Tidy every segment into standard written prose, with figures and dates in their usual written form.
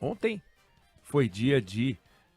Ontem foi dia de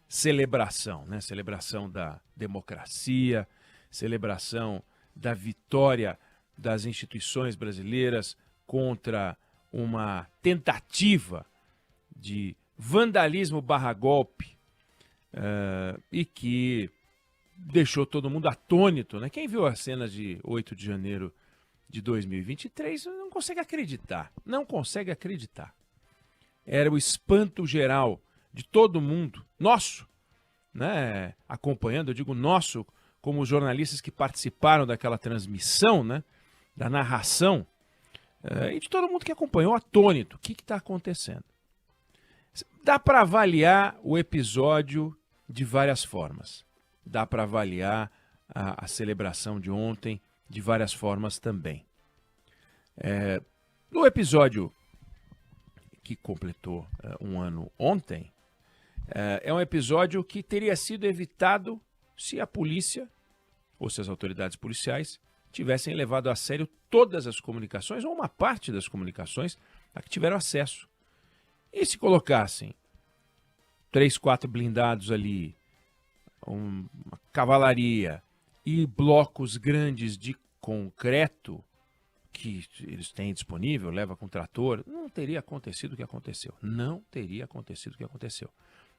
celebração, né? Celebração da democracia, celebração da vitória das instituições brasileiras contra uma tentativa de vandalismo barra golpe e que deixou todo mundo atônito, né? Quem viu as cenas de 8 de janeiro de 2023 não consegue acreditar, não consegue acreditar. Era o espanto geral de todo mundo, nosso, né? Acompanhando, eu digo nosso, como os jornalistas que participaram daquela transmissão, né? Da narração, e de todo mundo que acompanhou, atônito. O que está acontecendo? Dá para avaliar o episódio de várias formas. Dá para avaliar a celebração de ontem de várias formas também. No episódio que completou um ano ontem, é um episódio que teria sido evitado se a polícia, ou se as autoridades policiais, tivessem levado a sério todas as comunicações, ou uma parte das comunicações a que tiveram acesso. E se colocassem 3, 4 blindados ali, uma cavalaria e blocos grandes de concreto que eles têm disponível, leva com trator, não teria acontecido o que aconteceu. Não teria acontecido o que aconteceu.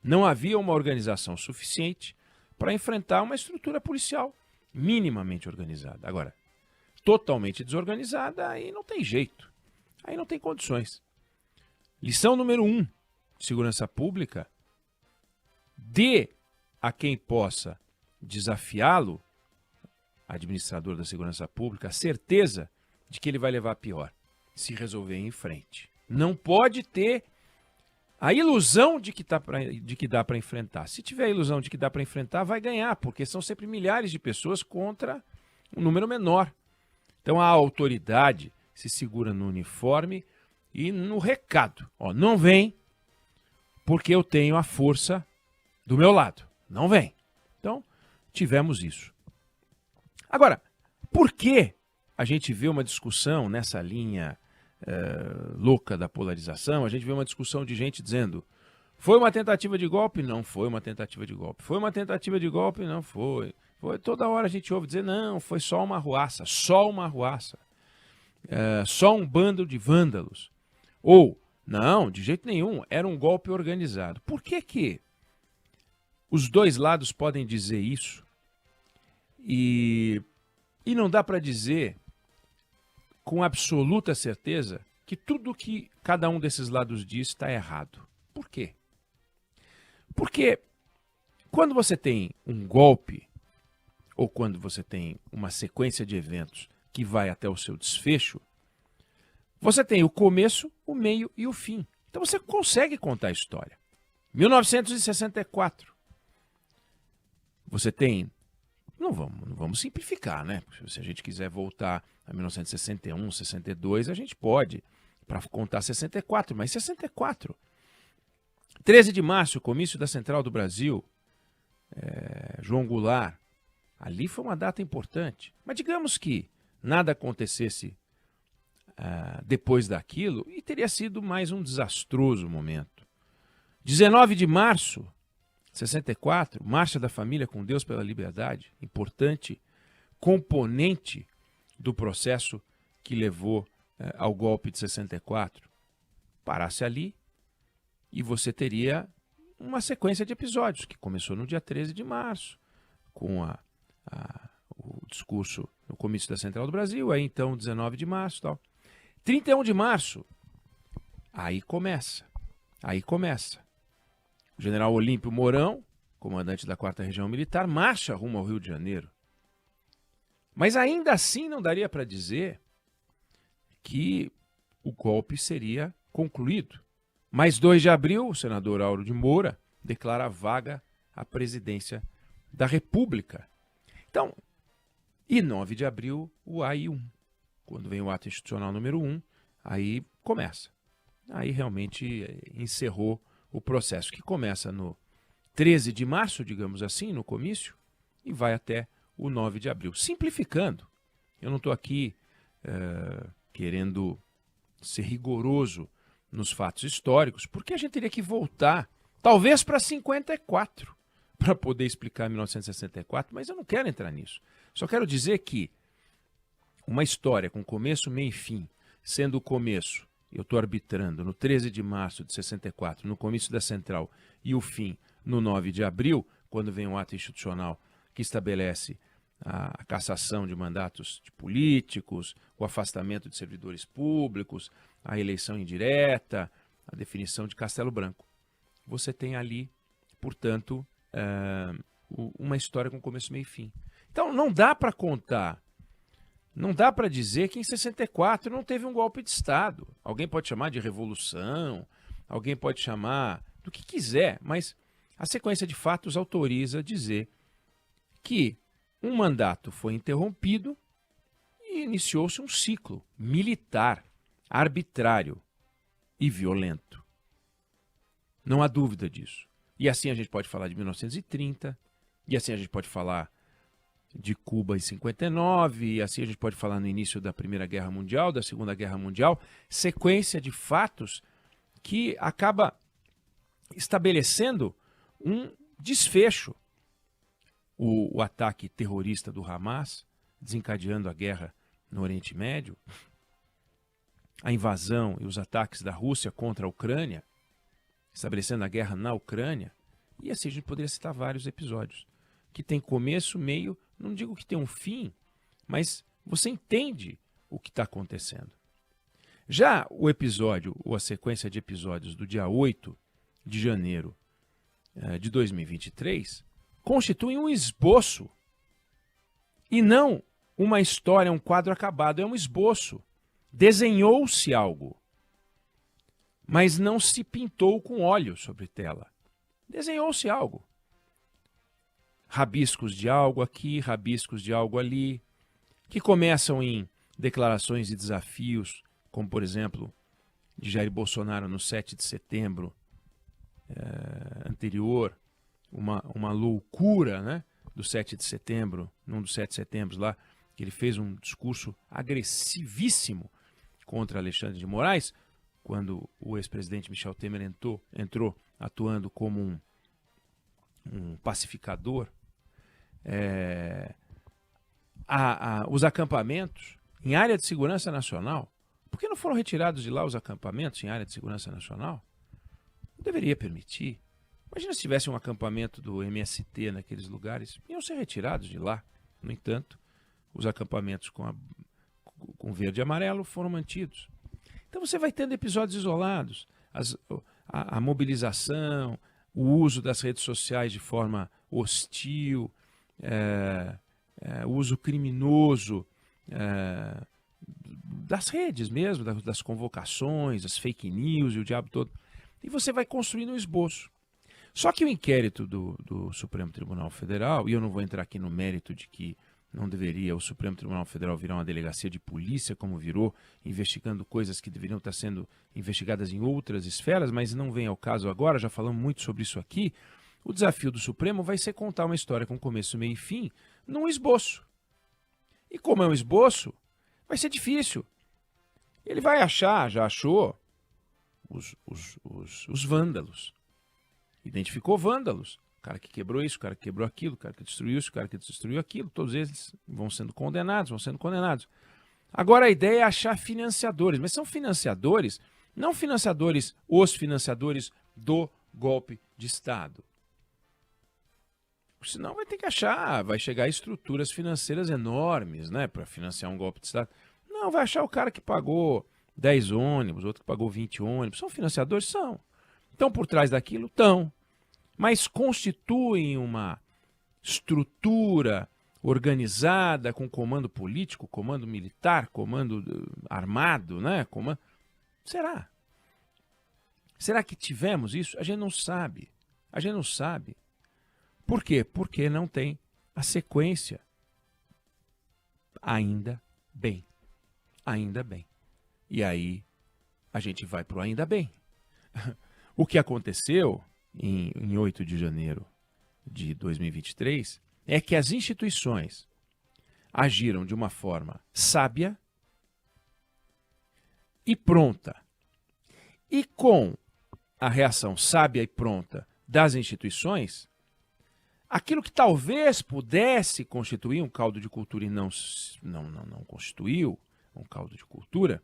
Não havia uma organização suficiente para enfrentar uma estrutura policial minimamente organizada. Agora, totalmente desorganizada, aí não tem jeito. Aí não tem condições. Lição número 1, segurança pública, dê a quem possa desafiá-lo, administrador da segurança pública, a certeza de que ele vai levar a pior, se resolver ir em frente. Não pode ter a ilusão de que dá para enfrentar. Se tiver a ilusão de que dá para enfrentar, vai ganhar, porque são sempre milhares de pessoas contra um número menor. Então a autoridade se segura no uniforme e no recado. Ó, não vem porque eu tenho a força do meu lado. Não vem. Então, tivemos isso. Agora, por que a gente vê uma discussão nessa linha louca da polarização? A gente vê uma discussão de gente dizendo: foi uma tentativa de golpe? Não foi uma tentativa de golpe. Foi uma tentativa de golpe? Não foi. Toda hora a gente ouve dizer: não, foi só uma arruaça, só uma arruaça. Só um bando de vândalos. Ou, não, de jeito nenhum, era um golpe organizado. Por que os dois lados podem dizer isso? E não dá para dizer com absoluta certeza que tudo que cada um desses lados diz está errado. Por quê? Porque quando você tem um golpe, ou quando você tem uma sequência de eventos que vai até o seu desfecho, você tem o começo, o meio e o fim. Então você consegue contar a história. 1964. Você tem... Não vamos simplificar, né? Se a gente quiser voltar a 1961, 62, a gente pode, para contar 64, mas 64. 13 de março, comício da Central do Brasil, João Goulart, ali foi uma data importante. Mas digamos que nada acontecesse depois daquilo, e teria sido mais um desastroso momento. 19 de março, 64, Marcha da Família com Deus pela Liberdade, importante componente do processo que levou ao golpe de 64. Parasse ali e você teria uma sequência de episódios que começou no dia 13 de março, com o discurso no comício da Central do Brasil, aí então 19 de março, tal. 31 de março, aí começa. O general Olímpio Mourão, comandante da 4ª Região Militar, marcha rumo ao Rio de Janeiro. Mas ainda assim não daria para dizer que o golpe seria concluído. Mas 2 de abril, o senador Auro de Moura declara vaga à presidência da República. Então, e 9 de abril, o AI1. Quando vem o ato institucional número 1, aí começa. Aí realmente encerrou o processo, que começa no 13 de março, digamos assim, no comício, e vai até o 9 de abril. Simplificando, eu não estou aqui querendo ser rigoroso nos fatos históricos, porque a gente teria que voltar, talvez para 54, para poder explicar 1964, mas eu não quero entrar nisso. Só quero dizer que uma história com começo, meio e fim, sendo o começo, eu estou arbitrando, no 13 de março de 64, no comício da Central, e o fim no 9 de abril, quando vem um ato institucional que estabelece a cassação de mandatos de políticos, o afastamento de servidores públicos, a eleição indireta, a definição de Castelo Branco. Você tem ali, portanto, uma história com começo, meio e fim. Então, não dá para contar, não dá para dizer que em 64 não teve um golpe de Estado. Alguém pode chamar de revolução, alguém pode chamar do que quiser, mas a sequência de fatos autoriza dizer que um mandato foi interrompido e iniciou-se um ciclo militar, arbitrário e violento. Não há dúvida disso. E assim a gente pode falar de 1930, e assim a gente pode falar de Cuba em 59, e assim a gente pode falar no início da Primeira Guerra Mundial, da Segunda Guerra Mundial, sequência de fatos que acaba estabelecendo um desfecho. O ataque terrorista do Hamas, desencadeando a guerra no Oriente Médio, a invasão e os ataques da Rússia contra a Ucrânia, estabelecendo a guerra na Ucrânia, e assim a gente poderia citar vários episódios, que tem começo, meio, não digo que tem um fim, mas você entende o que está acontecendo. Já o episódio, ou a sequência de episódios do dia 8 de janeiro de 2023, constitui um esboço e não uma história, um quadro acabado, é um esboço. Desenhou-se algo, mas não se pintou com óleo sobre tela. Desenhou-se algo. Rabiscos de algo aqui, rabiscos de algo ali, que começam em declarações e desafios, como por exemplo, de Jair Bolsonaro no 7 de setembro anterior, uma loucura, né, do 7 de setembro, num dos 7 de setembro lá, que ele fez um discurso agressivíssimo contra Alexandre de Moraes, quando o ex-presidente Michel Temer entrou atuando como um pacificador. Os acampamentos em área de segurança nacional, por que não foram retirados de lá os acampamentos em área de segurança nacional? Não deveria permitir. Imagina se tivesse um acampamento do MST naqueles lugares, iam ser retirados de lá. No entanto, os acampamentos com verde e amarelo foram mantidos. Então você vai tendo episódios isolados, a mobilização, o uso das redes sociais de forma hostil, o uso criminoso das redes mesmo, das convocações, das fake news e o diabo todo. E você vai construindo um esboço. Só que o inquérito do Supremo Tribunal Federal, e eu não vou entrar aqui no mérito de que não deveria o Supremo Tribunal Federal virar uma delegacia de polícia, como virou, investigando coisas que deveriam estar sendo investigadas em outras esferas, mas não vem ao caso agora, já falamos muito sobre isso aqui. O desafio do Supremo vai ser contar uma história com começo, meio e fim, num esboço. E como é um esboço, vai ser difícil. Ele vai achar, já achou, os vândalos. Identificou vândalos. O cara que quebrou isso, o cara que quebrou aquilo, o cara que destruiu isso, o cara que destruiu aquilo. Todos eles vão sendo condenados. Agora a ideia é achar financiadores. Mas são financiadores, não financiadores, os financiadores do golpe de Estado. Senão vai ter que achar, vai chegar a estruturas financeiras enormes, né, para financiar um golpe de Estado. Não, vai achar o cara que pagou 10 ônibus, outro que pagou 20 ônibus. São financiadores? São. Estão por trás daquilo? Estão. Mas constituem uma estrutura organizada com comando político, comando militar, comando armado, né? Será? Será que tivemos isso? A gente não sabe. Por quê? Porque não tem a sequência. Ainda bem. E aí a gente vai para o ainda bem. O que aconteceu em 8 de janeiro de 2023 é que as instituições agiram de uma forma sábia e pronta. E com a reação sábia e pronta das instituições, aquilo que talvez pudesse constituir um caldo de cultura e não constituiu um caldo de cultura,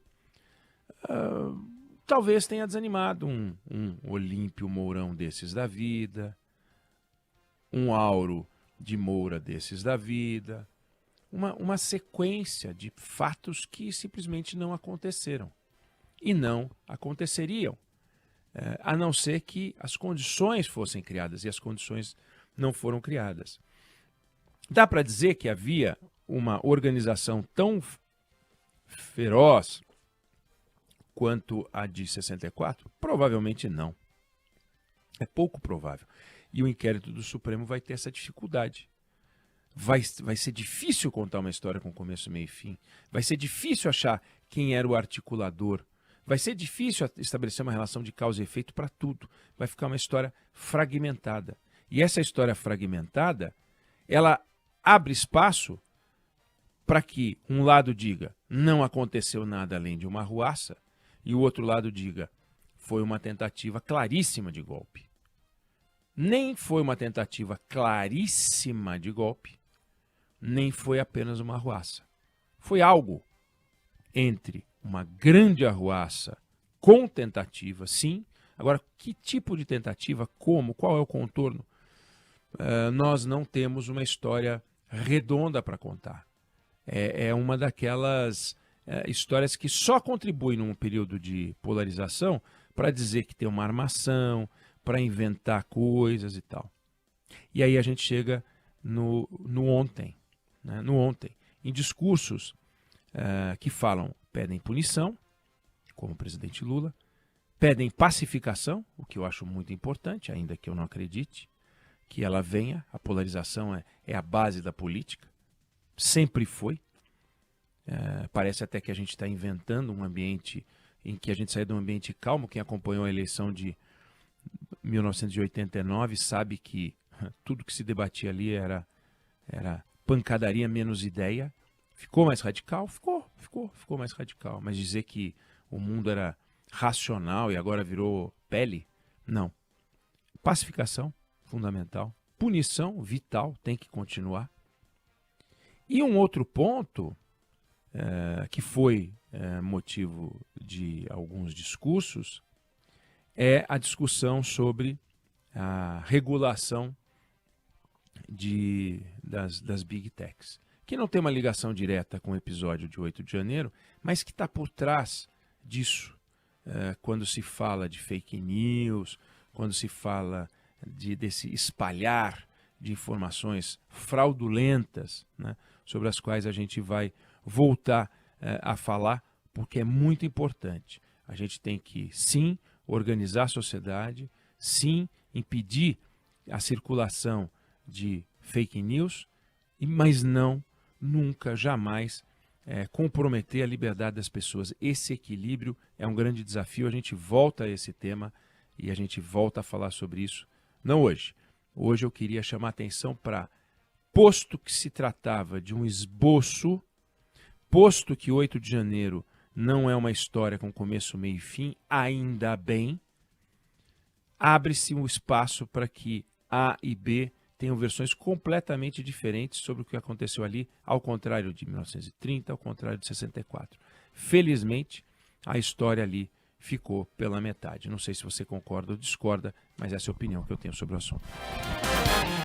talvez tenha desanimado um Olímpio Mourão desses da vida, um Auro de Moura desses da vida, uma sequência de fatos que simplesmente não aconteceram e não aconteceriam, a não ser que as condições fossem criadas, e as condições não foram criadas. Dá para dizer que havia uma organização tão feroz quanto a de 64? Provavelmente não. É pouco provável. E o inquérito do Supremo vai ter essa dificuldade. Vai ser difícil contar uma história com começo, meio e fim. Vai ser difícil achar quem era o articulador. Vai ser difícil estabelecer uma relação de causa e efeito para tudo. Vai ficar uma história fragmentada. E essa história fragmentada, ela abre espaço para que um lado diga não aconteceu nada além de uma arruaça e o outro lado diga foi uma tentativa claríssima de golpe. Nem foi uma tentativa claríssima de golpe, nem foi apenas uma arruaça. Foi algo entre uma grande arruaça com tentativa, sim. Agora, que tipo de tentativa, como, qual é o contorno? Nós não temos uma história redonda para contar. É uma daquelas histórias que só contribuem num período de polarização para dizer que tem uma armação, para inventar coisas e tal. E aí a gente chega no ontem, né? No ontem, em discursos que pedem punição, como o presidente Lula, pedem pacificação, o que eu acho muito importante, ainda que eu não acredite que ela venha. A polarização é a base da política, sempre foi. Parece até que a gente está inventando um ambiente em que a gente sai de um ambiente calmo. Quem acompanhou a eleição de 1989 sabe que tudo que se debatia ali era pancadaria menos ideia. Ficou mais radical? Ficou mais radical. Mas dizer que o mundo era racional e agora virou pele? Não. Pacificação, fundamental. Punição, vital, tem que continuar. E um outro ponto que foi motivo de alguns discursos é a discussão sobre a regulação das Big Techs, que não tem uma ligação direta com o episódio de 8 de janeiro, mas que está por trás disso, quando se fala de fake news, quando se fala desse espalhar de informações fraudulentas, né, sobre as quais a gente vai voltar a falar, porque é muito importante. A gente tem que, sim, organizar a sociedade, sim, impedir a circulação de fake news, mas não, nunca, jamais comprometer a liberdade das pessoas. Esse equilíbrio é um grande desafio. A gente volta a esse tema e a gente volta a falar sobre isso, não hoje. Hoje eu queria chamar a atenção para, posto que se tratava de um esboço, posto que 8 de janeiro não é uma história com começo, meio e fim, ainda bem, abre-se um espaço para que A e B tenham versões completamente diferentes sobre o que aconteceu ali, ao contrário de 1930, ao contrário de 64. Felizmente, a história ali ficou pela metade. Não sei se você concorda ou discorda, mas essa é a opinião que eu tenho sobre o assunto.